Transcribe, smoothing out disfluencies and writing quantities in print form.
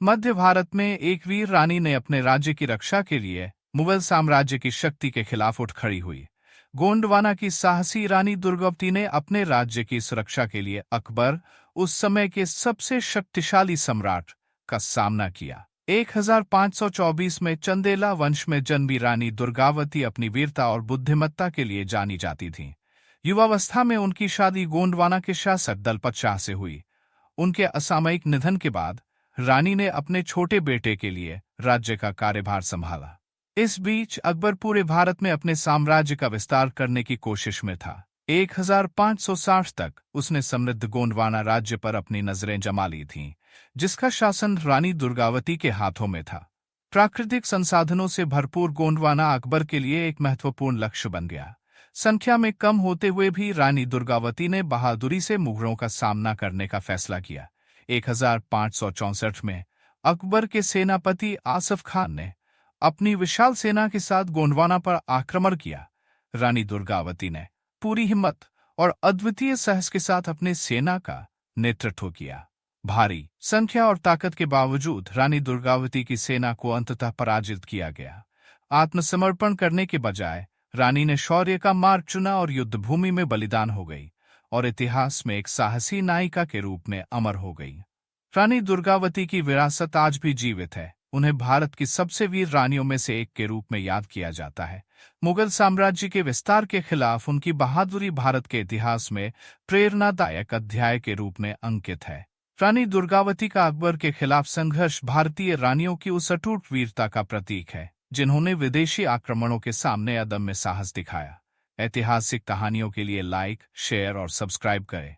मध्य भारत में एक वीर रानी ने अपने राज्य की रक्षा के लिए मुगल साम्राज्य की शक्ति के खिलाफ उठ खड़ी हुई। गोंडवाना की साहसी रानी दुर्गावती ने अपने राज्य की सुरक्षा के लिए अकबर, उस समय के सबसे शक्तिशाली सम्राट, का सामना किया। 1524 में चंदेला वंश में जन्मी रानी दुर्गावती अपनी वीरता और बुद्धिमत्ता के लिए जानी जाती थीं। युवावस्था में उनकी शादी गोंडवाना के शासक दलपत शाह से हुई। उनके असामयिक निधन के बाद रानी ने अपने छोटे बेटे के लिए राज्य का कार्यभार संभाला। इस बीच अकबर पूरे भारत में अपने साम्राज्य का विस्तार करने की कोशिश में था। 1560 तक उसने समृद्ध गोंडवाना राज्य पर अपनी नजरें जमा ली थीं, जिसका शासन रानी दुर्गावती के हाथों में था। प्राकृतिक संसाधनों से भरपूर गोंडवाना अकबर के लिए एक महत्वपूर्ण लक्ष्य बन गया। संख्या में कम होते हुए भी रानी दुर्गावती ने बहादुरी से मुगलों का सामना करने का फैसला किया। 1564 में अकबर के सेनापति आसफ खान ने अपनी विशाल सेना के साथ गोंडवाना पर आक्रमण किया। रानी दुर्गावती ने पूरी हिम्मत और अद्वितीय साहस के साथ अपनी सेना का नेतृत्व किया। भारी संख्या और ताकत के बावजूद रानी दुर्गावती की सेना को अंततः पराजित किया गया। आत्मसमर्पण करने के बजाय रानी ने शौर्य का मार्ग चुना और युद्धभूमि में बलिदान हो गई और इतिहास में एक साहसी नायिका के रूप में अमर हो गई। रानी दुर्गावती की विरासत आज भी जीवित है। उन्हें भारत की सबसे वीर रानियों में से एक के रूप में याद किया जाता है। मुगल साम्राज्य के विस्तार के खिलाफ उनकी बहादुरी भारत के इतिहास में प्रेरणादायक अध्याय के रूप में अंकित है। रानी दुर्गावती का अकबर के खिलाफ संघर्ष भारतीय रानियों की उस अटूट वीरता का प्रतीक है, जिन्होंने विदेशी आक्रमणों के सामने अदम्य साहस दिखाया। ऐतिहासिक कहानियों के लिए लाइक, शेयर और सब्सक्राइब करें।